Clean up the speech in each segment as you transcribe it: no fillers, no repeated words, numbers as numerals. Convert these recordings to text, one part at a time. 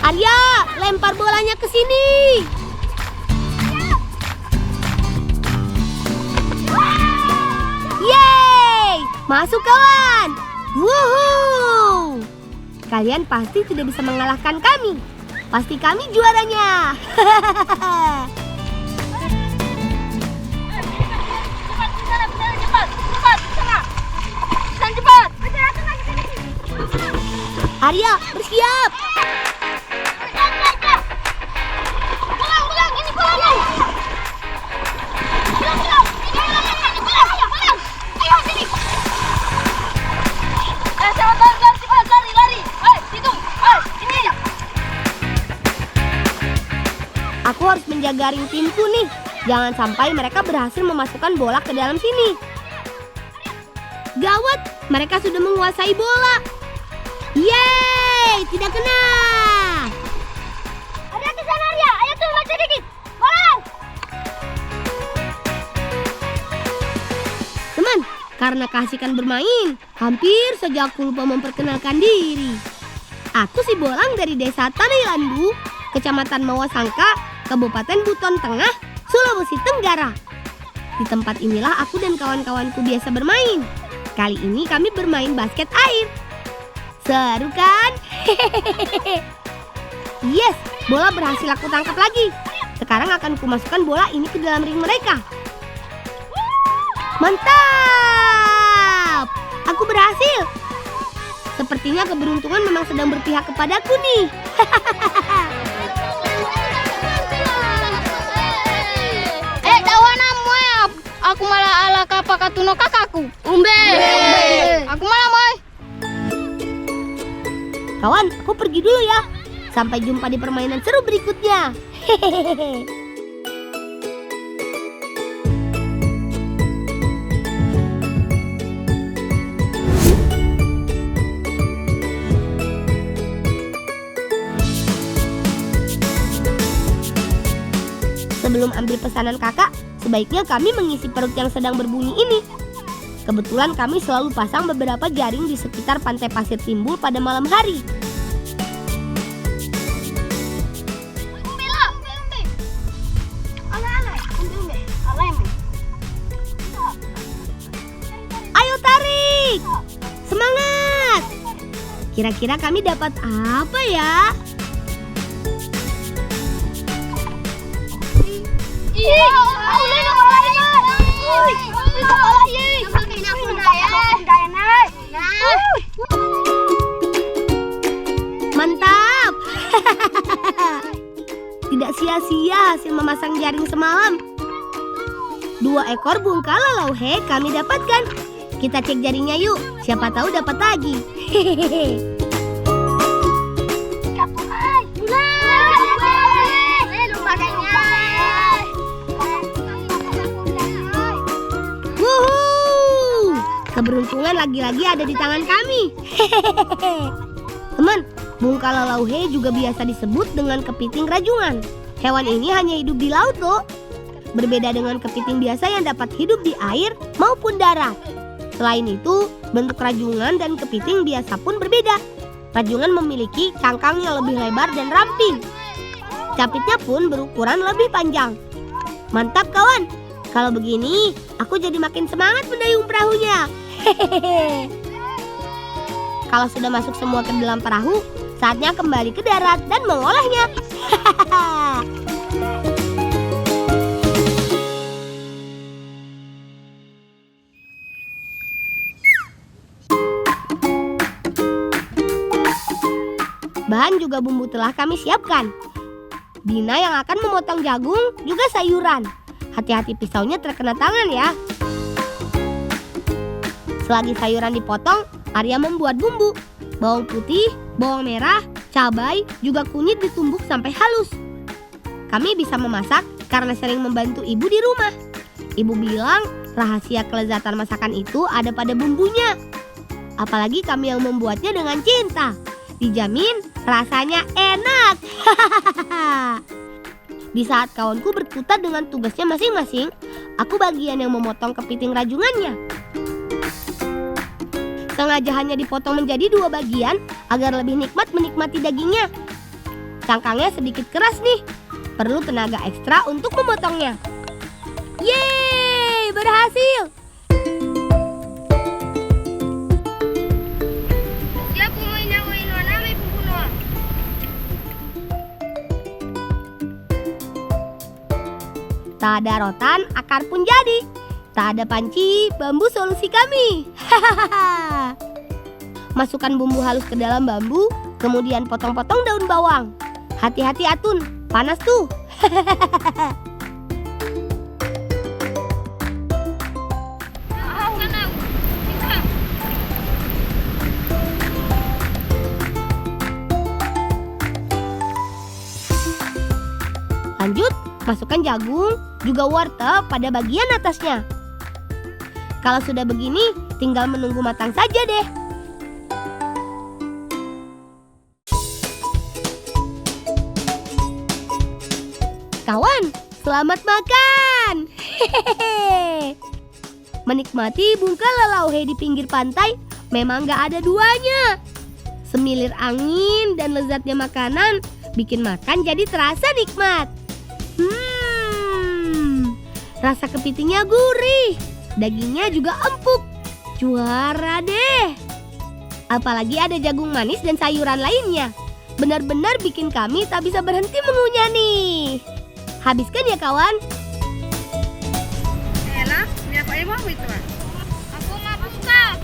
Arya, lempar bolanya ke sini. Yeay, masuk kawan. Wuhuu. Kalian pasti tidak bisa mengalahkan kami. Pasti kami juaranya. Cepat. Arya, bersiap. Pulang, ini pulang. Pulang. Ini pulang. Ayo sini. Cepat, lari. Situ. Ini. Aku harus menjaga ring timku nih. Jangan sampai mereka berhasil memasukkan bola ke dalam sini. Gawat, mereka sudah menguasai bola. Yeay, tidak kena. Ada ke sana Arya. Ayo turun sedikit. Pulang. Teman, karena keasikan bermain, hampir saja aku lupa memperkenalkan diri. Aku si Bolang dari desa Tanailandu, Kecamatan Mawasangka, Kabupaten Buton Tengah, Sulawesi Tenggara. Di tempat inilah aku dan kawan-kawanku biasa bermain. Kali ini kami bermain basket air. Seru kan? Yes, bola berhasil aku tangkap lagi. Sekarang akan kumasukkan bola ini ke dalam ring mereka. Mantap! Aku berhasil. Sepertinya keberuntungan memang sedang berpihak kepadaku nih. Aku malah ala kapakatuno kakakku. Umbe. Aku malah moy. Kawan, aku pergi dulu ya. Sampai jumpa di permainan seru berikutnya. Hehehe. Sebelum ambil pesanan kakak, sebaiknya kami mengisi perut yang sedang berbunyi ini. Kebetulan kami selalu pasang beberapa jaring di sekitar pantai pasir Timbul pada malam hari. Ayo tarik! Semangat! Kira-kira kami dapat apa ya? Mantap! Tidak sia-sia hasil memasang jaring semalam. 2 ekor bungkalalauhe kami dapatkan. Kita cek jaringnya yuk, siapa tahu dapat lagi. Hehehe. Keberuntungan lagi-lagi ada di tangan kami. Hehehe. Teman, bungkalalauhe juga biasa disebut dengan kepiting rajungan. Hewan ini hanya hidup di laut loh. Berbeda dengan kepiting biasa yang dapat hidup di air maupun darat. Selain itu, bentuk rajungan dan kepiting biasa pun berbeda. Rajungan memiliki cangkang yang lebih lebar dan ramping. Capitnya pun berukuran lebih panjang. Mantap kawan. Kalau begini, aku jadi makin semangat mendayung perahunya. Hehehe. Kalau sudah masuk semua ke dalam perahu, saatnya kembali ke darat dan mengolahnya. Hahaha. Bahan juga bumbu telah kami siapkan. Dina yang akan memotong jagung juga sayuran. Hati-hati pisaunya terkena tangan ya. Selagi sayuran dipotong, Arya membuat bumbu. Bawang putih, bawang merah, cabai, juga kunyit ditumbuk sampai halus. Kami bisa memasak karena sering membantu ibu di rumah. Ibu bilang rahasia kelezatan masakan itu ada pada bumbunya. Apalagi kami yang membuatnya dengan cinta. Dijamin rasanya enak. Di saat kawanku berkutat dengan tugasnya masing-masing, aku bagian yang memotong kepiting rajungannya. Sengaja hanya dipotong menjadi 2 bagian agar lebih nikmat menikmati dagingnya. Cangkangnya sedikit keras nih. Perlu tenaga ekstra untuk memotongnya. Yeay, berhasil! Tak ada rotan, akar pun jadi. Tak ada panci, bambu solusi kami. Hahaha. Masukkan bumbu halus ke dalam bambu, kemudian potong-potong daun bawang. Hati-hati Atun, panas tuh. Lanjut, masukkan jagung, juga wortel pada bagian atasnya. Kalau sudah begini, tinggal menunggu matang saja deh. Kawan, selamat makan! Hehehe. Menikmati bungkal lalauhe di pinggir pantai memang gak ada duanya. Semilir angin dan lezatnya makanan bikin makan jadi terasa nikmat. Rasa kepitingnya gurih, dagingnya juga empuk. Juara deh. Apalagi ada jagung manis dan sayuran lainnya. Benar-benar bikin kami tak bisa berhenti mengunyah nih. Habiskan ya kawan. Ela, apa yang mau itu? Aku mau buka.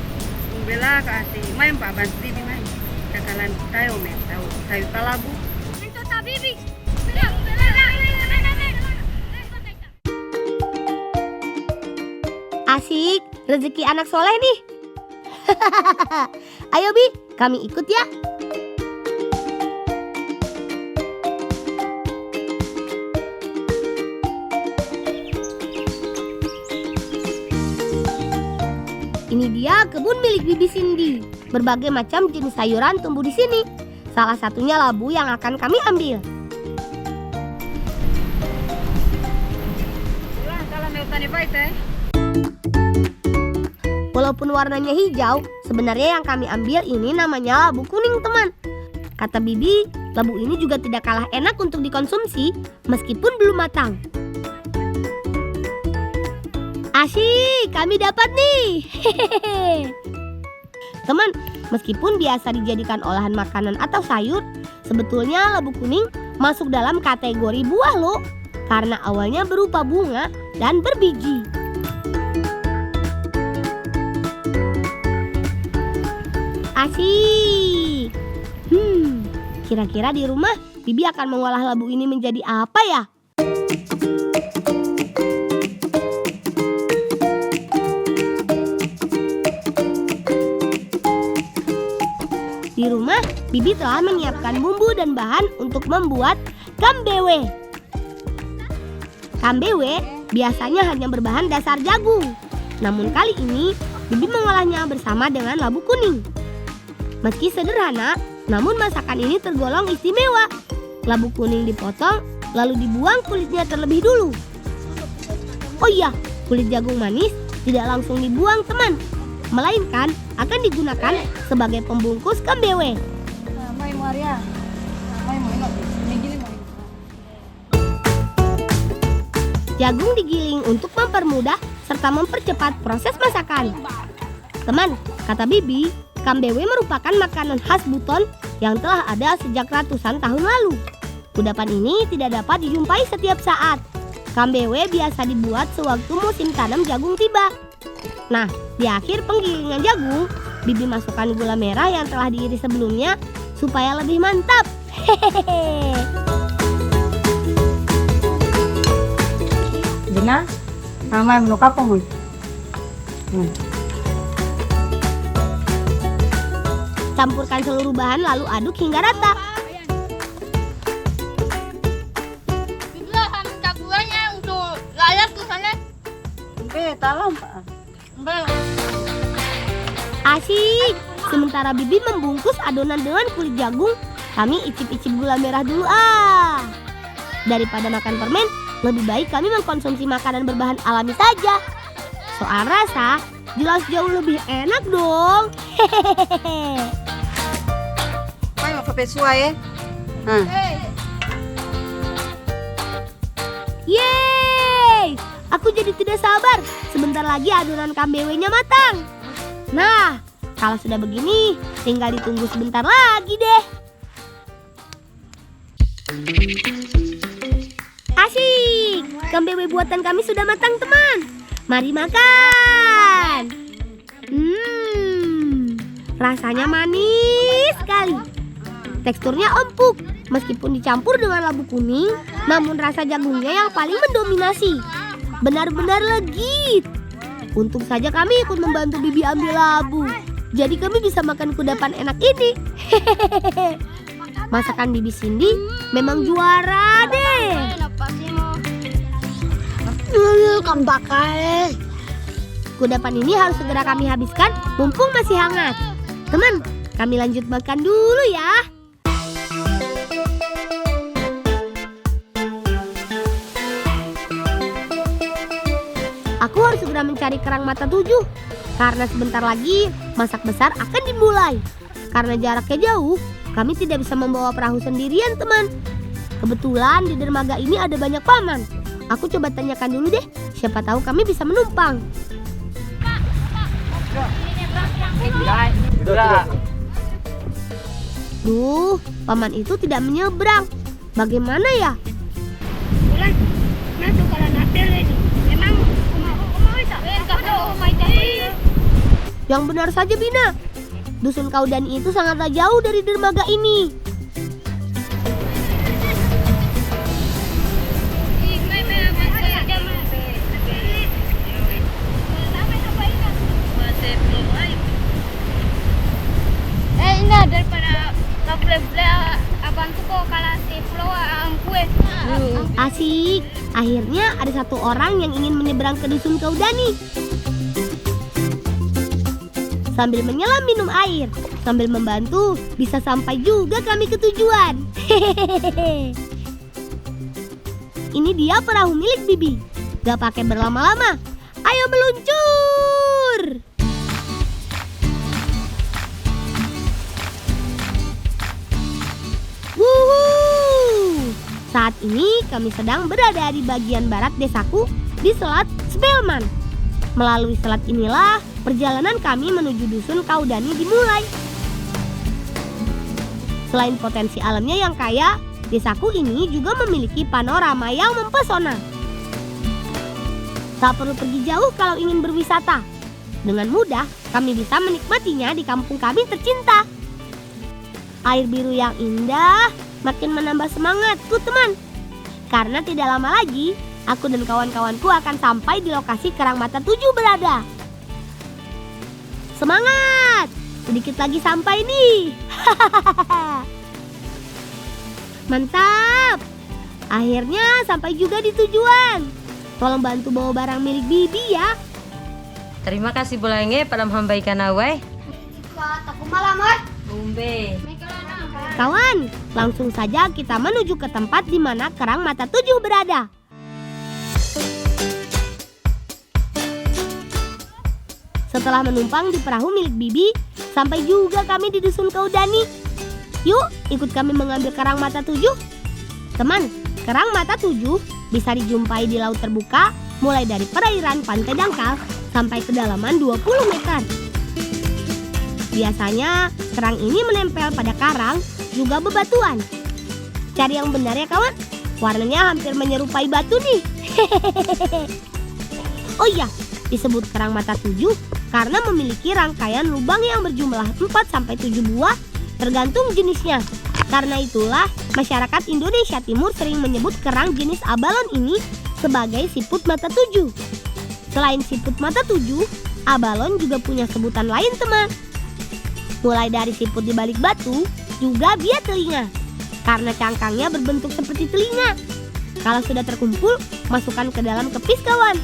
Bela kasih main Pak bantu bibi main. Kakalan tayo men, tayo talabu. Minta tak bibi. Asik, rezeki anak soleh nih. Ayo Bi, kami ikut ya. Ini dia kebun milik Bibi Cindy. Berbagai macam jenis sayuran tumbuh di sini. Salah satunya labu yang akan kami ambil. Kalau mau tani baik Walaupun warnanya hijau, sebenarnya yang kami ambil ini namanya labu kuning teman. Kata Bibi, labu ini juga tidak kalah enak untuk dikonsumsi meskipun belum matang. Asyik, kami dapat nih. Hehehe. Teman, meskipun biasa dijadikan olahan makanan atau sayur, sebetulnya labu kuning masuk dalam kategori buah loh. Karena awalnya berupa bunga dan berbiji. Asik. Kira-kira di rumah Bibi akan mengolah labu ini menjadi apa ya? Di rumah Bibi telah menyiapkan bumbu dan bahan untuk membuat kambewe. Kambewe biasanya hanya berbahan dasar jagung. Namun kali ini Bibi mengolahnya bersama dengan labu kuning. Meski sederhana, namun masakan ini tergolong istimewa. Labu kuning dipotong, lalu dibuang kulitnya terlebih dulu. Oh iya, kulit jagung manis tidak langsung dibuang teman, melainkan akan digunakan sebagai pembungkus kambewe. Jagung digiling untuk mempermudah serta mempercepat proses masakan. Teman, kata Bibi, kambewe merupakan makanan khas Buton yang telah ada sejak ratusan tahun lalu. Kudapan ini tidak dapat dijumpai setiap saat. Kambewe biasa dibuat sewaktu musim tanam jagung tiba. Nah, di akhir penggilingan jagung, Bibi masukkan gula merah yang telah diiris sebelumnya supaya lebih mantap. Hehehe. Dina, mama menu kapong. Campurkan seluruh bahan lalu aduk hingga rata. Bibi minta gulanya untuk layak ke sana. Talam Pak. Asik. Sementara Bibi membungkus adonan dengan kulit jagung, kami icip-icip gula merah dulu ah. Daripada makan permen, lebih baik kami mengkonsumsi makanan berbahan alami saja. Soal rasa, jelas jauh lebih enak dong. Hehehe. Mai mau pesua ya? Yeay! Aku jadi tidak sabar. Sebentar lagi adonan KBW-nya matang. Nah, kalau sudah begini, tinggal ditunggu sebentar lagi deh. Asyik! KBW buatan kami sudah matang, teman. Mari makan. Rasanya manis sekali. Teksturnya empuk. Meskipun dicampur dengan labu kuning, namun rasa jagungnya yang paling mendominasi. Benar-benar legit. Untung saja kami ikut membantu Bibi ambil labu. Jadi kami bisa makan kudapan enak ini. Masakan Bibi Cindy memang juara deh. Kudapan ini harus segera kami habiskan mumpung masih hangat. Teman, kami lanjut makan dulu ya. Aku harus segera mencari kerang mata 7 karena sebentar lagi masak besar akan dimulai. Karena jaraknya jauh, kami tidak bisa membawa perahu sendirian, teman. Kebetulan di dermaga ini ada banyak paman. Aku coba tanyakan dulu deh, siapa tahu kami bisa menumpang. Duh, paman itu tidak menyeberang. Bagaimana ya? Yang benar saja, Bina. Dusun Kaudani itu sangatlah jauh dari dermaga ini. Ini daripada beli abang tuh kok kalah si pulau kue. Asik. Akhirnya ada satu orang yang ingin menyeberang ke dusun Kaudani. Sambil menyelam minum air, sambil membantu, bisa sampai juga kami ke tujuan. Hehehe. Ini dia perahu milik Bibi. Gak pakai berlama-lama. Ayo meluncur. Wuhu. Saat ini kami sedang berada di bagian barat desaku di Selat Spelman. Melalui selat inilah perjalanan kami menuju dusun Kaudani dimulai. Selain potensi alamnya yang kaya, desaku ini juga memiliki panorama yang mempesona. Tak perlu pergi jauh kalau ingin berwisata. Dengan mudah kami bisa menikmatinya di kampung kami tercinta. Air biru yang indah makin menambah semangatku, teman. Karena tidak lama lagi aku dan kawan-kawanku akan sampai di lokasi kerang mata 7 berada. Semangat! Sedikit lagi sampai nih. Mantap! Akhirnya sampai juga di tujuan. Tolong bantu bawa barang milik Bibi ya. Terima kasih Bulenge pada menghambaikan awai. Aku malam, Bumbe. Kawan, langsung saja kita menuju ke tempat di mana kerang mata 7 berada. Setelah menumpang di perahu milik Bibi, sampai juga kami di dusun Kaudani. Yuk, ikut kami mengambil kerang mata 7. Teman, kerang mata 7 bisa dijumpai di laut terbuka mulai dari perairan Pantai Dangkal sampai kedalaman 20 meter. Biasanya, kerang ini menempel pada karang juga bebatuan. Cari yang benar ya kawan, warnanya hampir menyerupai batu nih. Oh iya, disebut kerang mata 7 karena memiliki rangkaian lubang yang berjumlah 4-7 buah tergantung jenisnya. Karena itulah masyarakat Indonesia Timur sering menyebut kerang jenis abalon ini sebagai siput mata 7. Selain siput mata 7, abalon juga punya sebutan lain, teman. Mulai dari siput di balik batu, juga biak telinga karena cangkangnya berbentuk seperti telinga. Kalau sudah terkumpul, masukkan ke dalam kepis, kawan.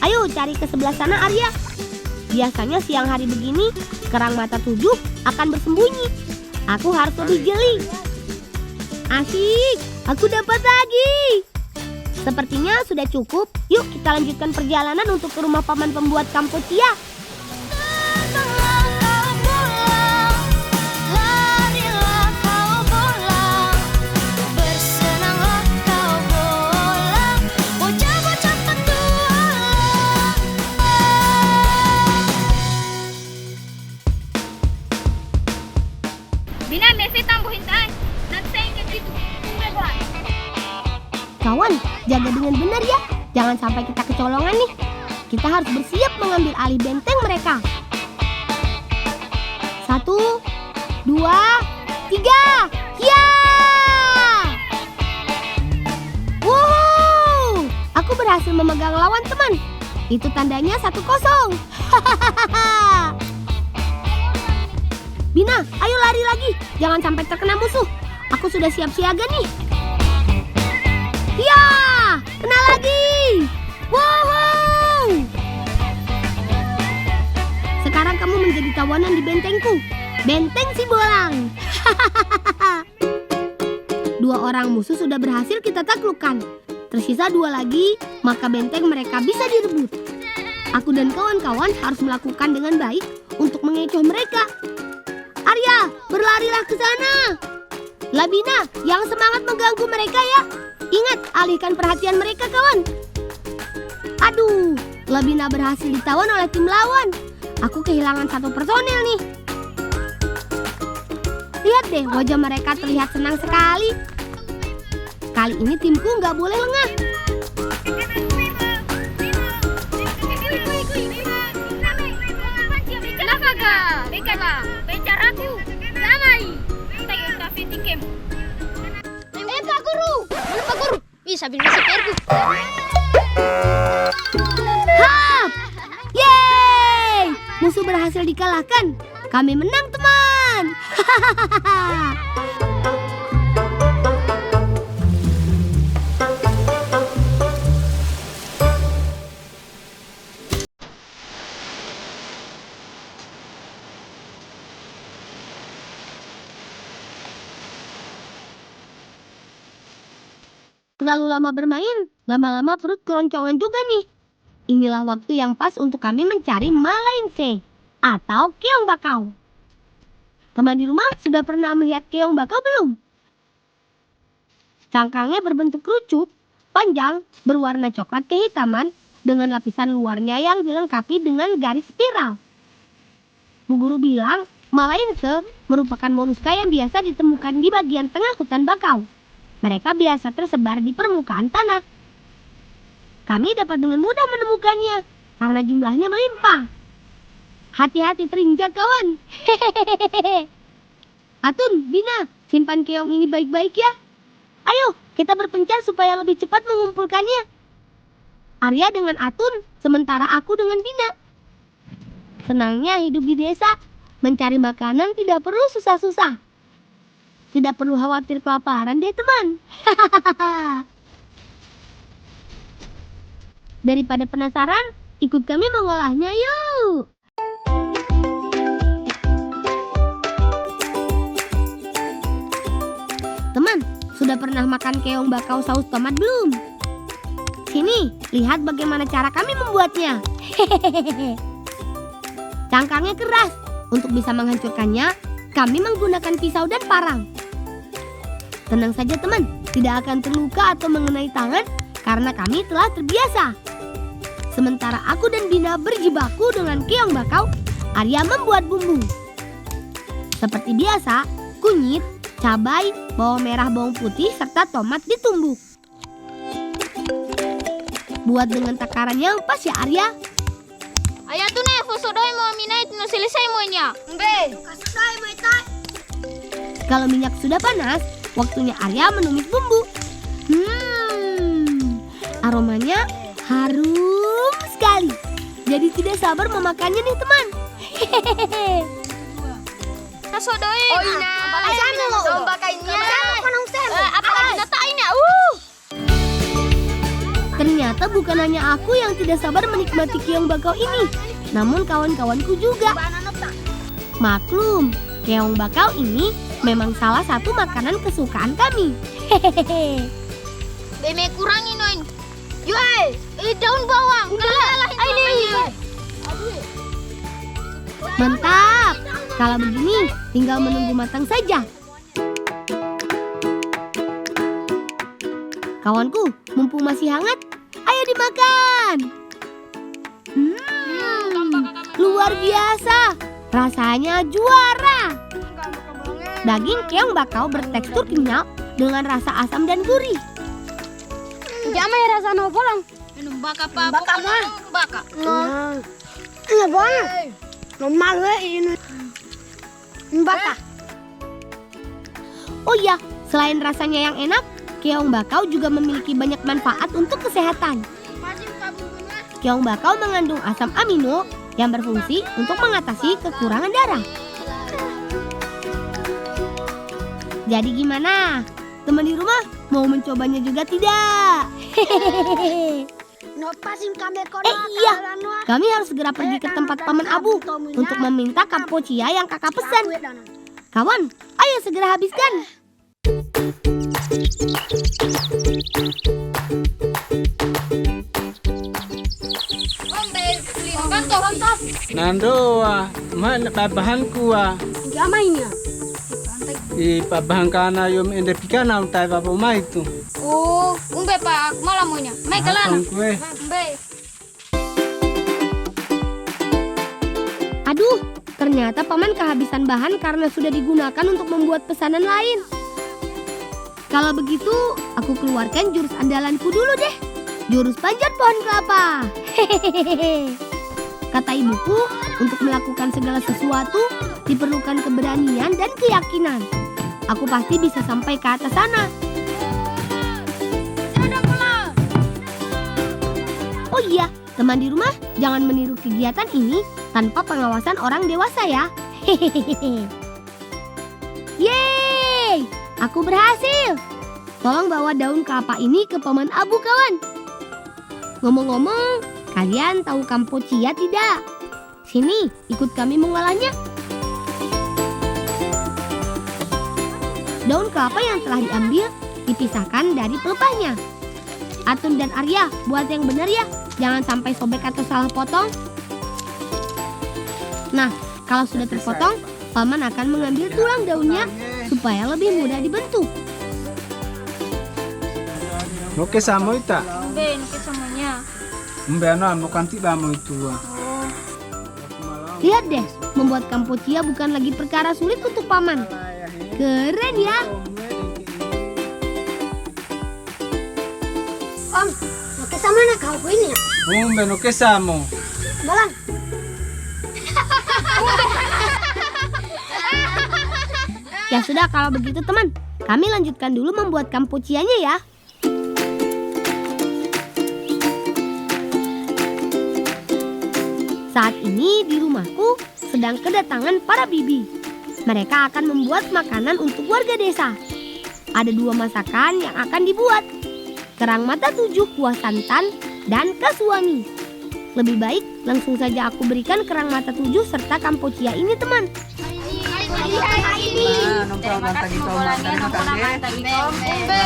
Ayo cari ke sebelah sana, Arya. Biasanya siang hari begini, kerang mata 7 akan bersembunyi. Aku harus lebih jeli. Asyik, aku dapat lagi. Sepertinya sudah cukup. Yuk kita lanjutkan perjalanan untuk ke rumah paman pembuat kampuchia. Bina, Messi tambuhin tayo. Nagsayang gitu. Kawan, jaga dengan benar ya. Jangan sampai kita kecolongan nih. Kita harus bersiap mengambil alih benteng mereka. 1, 2, 3. Ya! Wow! Aku berhasil memegang lawan teman. Itu tandanya 1-0. Bina, ayo lari lagi. Jangan sampai terkena musuh. Aku sudah siap siaga nih. Ya! Kena lagi. Wow! Sekarang kamu menjadi tawanan di bentengku. Benteng si Bolang. 2 orang musuh sudah berhasil kita taklukkan. Tersisa 2 lagi, maka benteng mereka bisa direbut. Aku dan kawan-kawan harus melakukan dengan baik untuk mengecoh mereka. Arya, berlarilah ke sana. Labina, yang semangat mengganggu mereka ya. Ingat, alihkan perhatian mereka, kawan. Aduh, Labina berhasil ditawan oleh tim lawan. Aku kehilangan 1 personel nih. Lihat deh, wajah mereka terlihat senang sekali. Kali ini timku nggak boleh lengah. Kenapa kak? Bagaimana? Bicaraku. Damai. Kita yang kafe tikem. Pak Guru. Mana Pak Guru? Bisa bilang seperku. Hap! Yeay! Musuh berhasil dikalahkan. Kami menang, teman. Terlalu lama bermain, lama-lama perut keroncongan juga nih. Inilah waktu yang pas untuk kami mencari malainse atau keong bakau. Teman di rumah sudah pernah melihat keong bakau belum? Cangkangnya berbentuk kerucut, panjang, berwarna coklat kehitaman, dengan lapisan luarnya yang dilengkapi dengan garis spiral. Bu Guru bilang, malainse merupakan moluska yang biasa ditemukan di bagian tengah hutan bakau. Mereka biasa tersebar di permukaan tanah. Kami dapat dengan mudah menemukannya karena jumlahnya melimpah. Hati-hati terinjak, kawan. Hehehe. Atun, Bina, simpan keong ini baik-baik ya. Ayo, kita berpencar supaya lebih cepat mengumpulkannya. Arya dengan Atun, sementara aku dengan Bina. Senangnya hidup di desa. Mencari makanan tidak perlu susah-susah. Tidak perlu khawatir kelaparan deh, teman. Daripada penasaran, ikut kami mengolahnya yuk. Teman, sudah pernah makan keong bakau saus tomat belum? Sini, lihat bagaimana cara kami membuatnya. Hehehe. Cangkangnya keras. Untuk bisa menghancurkannya, kami menggunakan pisau dan parang. Tenang saja teman, tidak akan terluka atau mengenai tangan karena kami telah terbiasa. Sementara aku dan Bina berjibaku dengan keong bakau, Arya membuat bumbu. Seperti biasa, kunyit, cabai, bawang merah, bawang putih, serta tomat ditumbuk. Buat dengan takaran yang pas ya Arya. Ayah tuh nih, fosodoi mau minat no selesai semuanya. Kalau minyak sudah panas, waktunya Arya menumis bumbu. Aromanya harum sekali. Jadi tidak sabar memakannya nih teman. Hehehe. Fosodoi. Oh ina. Lomba kainnya. Apa binatangnya? Ternyata bukan hanya aku yang tidak sabar menikmati keong bakau ini, namun kawan-kawanku juga. Maklum, keong bakau ini memang salah satu makanan kesukaan kami. Hehehe. Beme kurangin noin. Yoi, daun bawang. Ini. Mantap. Kalau begini, tinggal menunggu matang saja. Kawanku, mumpung masih hangat, ayo dimakan. Luar biasa. Rasanya juara. Daging keong bakau bertekstur kenyal dengan rasa asam dan gurih. Jama ya rasa no pulang. Minum baka pa. Baka mah. Baka. Iya boleh. Normal ini. Baka. Oh iya, selain rasanya yang enak, keong bakau juga memiliki banyak manfaat untuk kesehatan. Keong bakau mengandung asam amino yang berfungsi untuk mengatasi kekurangan darah. Jadi gimana? Teman di rumah mau mencobanya juga tidak? Iya, kami harus segera pergi ke tempat Paman Abu untuk meminta kampocia yang kakak pesan. Kawan, ayo segera habiskan. Nando man babahanku Jama ini ya. babahan kana yom ende pikana untai babo mai tu. Oh, umbe pa malamunya. Mai kalana. Kue. Umbe. Aduh, ternyata Paman kehabisan bahan karena sudah digunakan untuk membuat pesanan lain. Kalau begitu, aku keluarkan jurus andalanku dulu deh. Jurus panjat pohon kelapa. Hehehe. Kata ibuku, untuk melakukan segala sesuatu diperlukan keberanian dan keyakinan. Aku pasti bisa sampai ke atas sana. Oh iya, teman di rumah, jangan meniru kegiatan ini tanpa pengawasan orang dewasa ya. Hehehe. Yeay, aku berhasil. Tolong bawa daun kelapa ini ke Paman Abu, kawan. Ngomong-ngomong, kalian tahu kampocia tidak? Sini, ikut kami mengolahnya. Daun kelapa yang telah diambil dipisahkan dari pelepahnya. Atun dan Arya, buat yang benar ya. Jangan sampai sobek atau salah potong. Nah, kalau sudah terpotong, Paman akan mengambil tulang daunnya supaya lebih mudah dibentuk. Oke samo ita. Umbe nuke semuanya. Mbe ano amo kanti bamo itu. Lihat deh, membuat kampocia bukan lagi perkara sulit untuk Paman. Keren ya. Om, oke sama nak kau ini ya. Mbe no ke samo. Balang. Ya sudah, kalau begitu teman, kami lanjutkan dulu membuat kampocianya ya. Saat ini di rumahku sedang kedatangan para bibi. Mereka akan membuat makanan untuk warga desa. Ada 2 masakan yang akan dibuat. Kerang mata 7 kuah santan dan kasuami. Lebih baik langsung saja aku berikan kerang mata 7 serta kampocia ini teman. Terima kasih membolanya, nomporan tagikom. Umbe.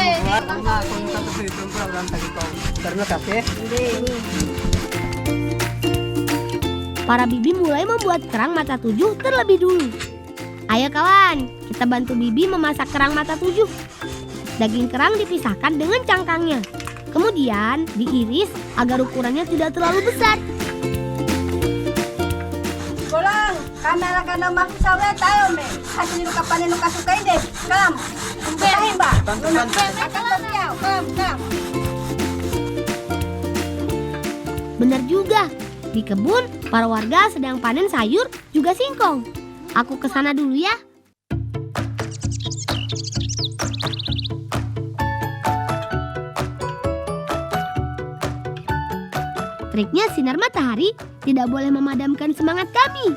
Terima kasih. Para bibi mulai membuat kerang mata 7 terlebih dulu. Ayo kawan, kita bantu bibi memasak kerang mata 7. Daging kerang dipisahkan dengan cangkangnya. Kemudian diiris agar ukurannya tidak terlalu besar. Bolang, kamera kana makusawe tayo me. Kasi nuka panen nuka sukai deh. Kalam. Umbe himba. Kalam. Benar juga, di kebun para warga sedang panen sayur juga singkong. Aku ke sana dulu ya. Triknya sinar matahari tidak boleh memadamkan semangat kami.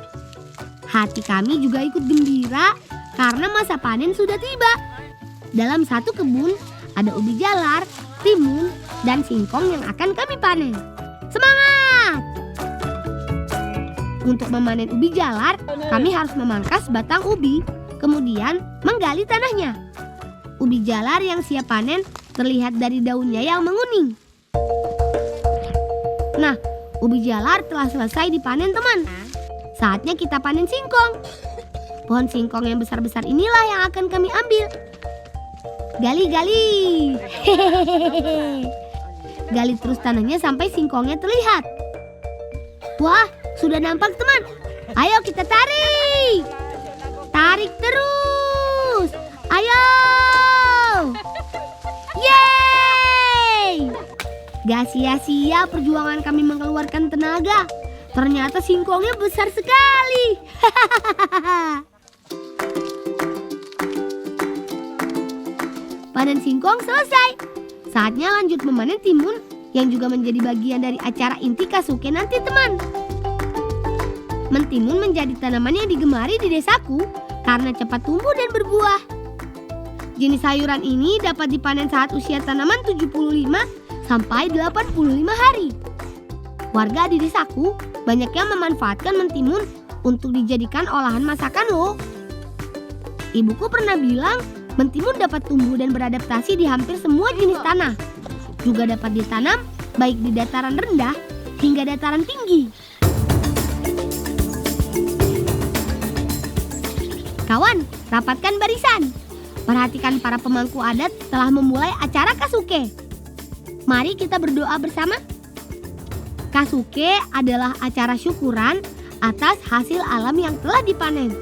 Hati kami juga ikut gembira karena masa panen sudah tiba. Dalam satu kebun ada ubi jalar, timun, dan singkong yang akan kami panen. Semangat! Untuk memanen ubi jalar, kami harus memangkas batang ubi, kemudian menggali tanahnya. Ubi jalar yang siap panen terlihat dari daunnya yang menguning. Nah, ubi jalar telah selesai dipanen teman. Saatnya kita panen singkong. Pohon singkong yang besar-besar inilah yang akan kami ambil. Gali-gali. Hehehe. Gali terus tanahnya sampai singkongnya terlihat. Wah, sudah nampak teman. Ayo kita tarik. Tarik terus. Ayo! Yeay! Gak sia-sia perjuangan kami mengeluarkan tenaga. Ternyata singkongnya besar sekali. Panen singkong selesai. Saatnya lanjut memanen timun yang juga menjadi bagian dari acara inti Kasuke nanti, teman. Mentimun menjadi tanaman yang digemari di desaku karena cepat tumbuh dan berbuah. Jenis sayuran ini dapat dipanen saat usia tanaman 75 sampai 85 hari. Warga di desaku banyak yang memanfaatkan mentimun untuk dijadikan olahan masakan loh. Ibuku pernah bilang mentimun dapat tumbuh dan beradaptasi di hampir semua jenis tanah. Juga dapat ditanam baik di dataran rendah hingga dataran tinggi. Kawan, rapatkan barisan. Perhatikan para pemangku adat telah memulai acara Kasuke. Mari kita berdoa bersama. Kasuke adalah acara syukuran atas hasil alam yang telah dipanen.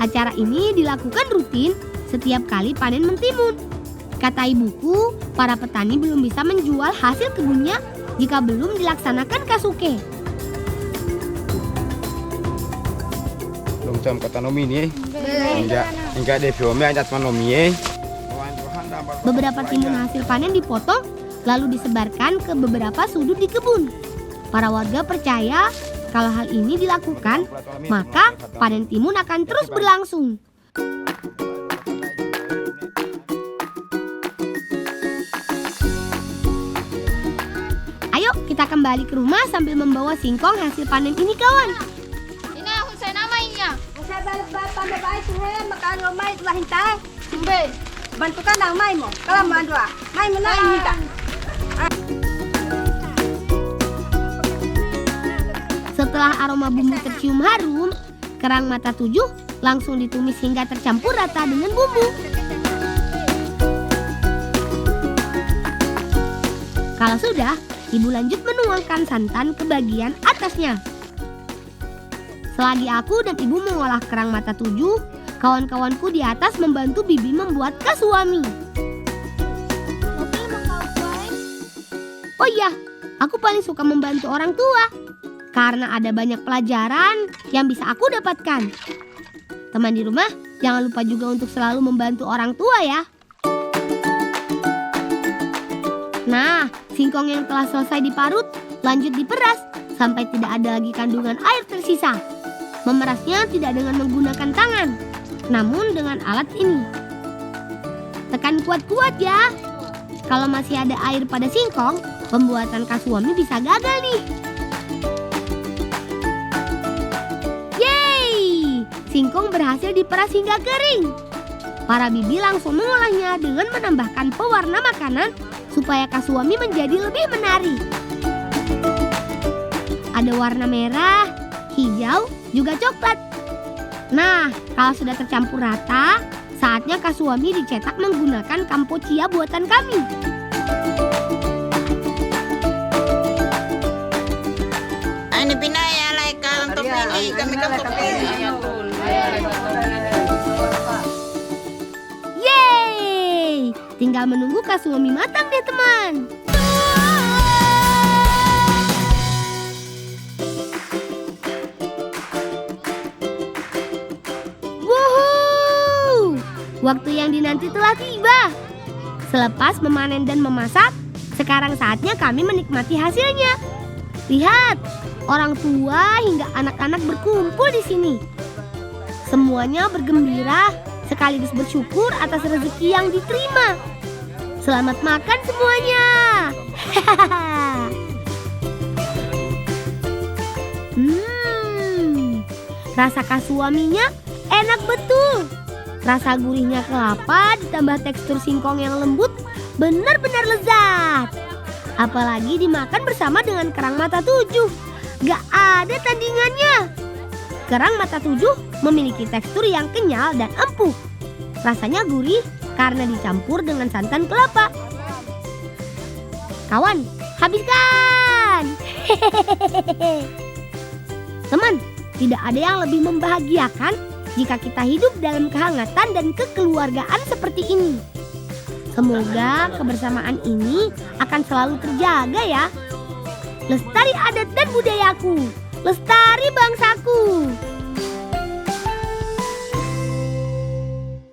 Acara ini dilakukan rutin setiap kali panen mentimun. Kata ibuku, para petani belum bisa menjual hasil kebunnya jika belum dilaksanakan Kasuke. Long kata nomi ni hingga de fiome aja sama nomi. Beberapa timun hasil panen dipotong lalu disebarkan ke beberapa sudut di kebun. Para warga percaya kalau hal ini dilakukan, maka panen timun akan terus berlangsung. Ayo kita kembali ke rumah sambil membawa singkong hasil panen ini, kawan. Ini aku saya namainya. Saya balik pandai baik tu makan mai telah hintai. Sumbe. Bantukan ang mai mo. Kalau mau dua, mai mo na hinta. Setelah aroma bumbu tercium harum, kerang mata 7 langsung ditumis hingga tercampur rata dengan bumbu. Kalau sudah, ibu lanjut menuangkan santan ke bagian atasnya. Selagi aku dan ibu mengolah kerang mata 7, kawan-kawanku di atas membantu bibi membuat kasuami. Oh iya, aku paling suka membantu orang tua karena ada banyak pelajaran yang bisa aku dapatkan. Teman di rumah, jangan lupa juga untuk selalu membantu orang tua ya. Nah, singkong yang telah selesai diparut lanjut diperas sampai tidak ada lagi kandungan air tersisa. Memerasnya tidak dengan menggunakan tangan, namun dengan alat ini. Tekan kuat-kuat ya. Kalau masih ada air pada singkong, pembuatan kasuami bisa gagal nih. Yeay! Singkong berhasil diperas hingga kering. Para bibi langsung mengolahnya dengan menambahkan pewarna makanan supaya kasuami menjadi lebih menarik. Ada warna merah, hijau, juga coklat. Nah, kalau sudah tercampur rata, saatnya kasuami dicetak menggunakan kampocia buatan kami. Ini pinaya laika untuk ini kami Yeay! Tinggal menunggu kasuami matang deh, teman. Wuhu! Waktu yang dinanti telah tiba. Selepas memanen dan memasak, sekarang saatnya kami menikmati hasilnya. Lihat, orang tua hingga anak-anak berkumpul di sini. Semuanya bergembira sekaligus bersyukur atas rezeki yang diterima. Selamat makan semuanya. Rasa kasuaminya enak betul. Rasa gurihnya kelapa ditambah tekstur singkong yang lembut benar-benar lezat. Apalagi dimakan bersama dengan kerang mata 7. Gak ada tandingannya. Kerang mata 7 memiliki tekstur yang kenyal dan empuk. Rasanya gurih karena dicampur dengan santan kelapa. Kawan, habiskan! Teman, tidak ada yang lebih membahagiakan jika kita hidup dalam kehangatan dan kekeluargaan seperti ini. Semoga kebersamaan ini akan selalu terjaga ya. Lestari adat dan budayaku, lestari bangsaku.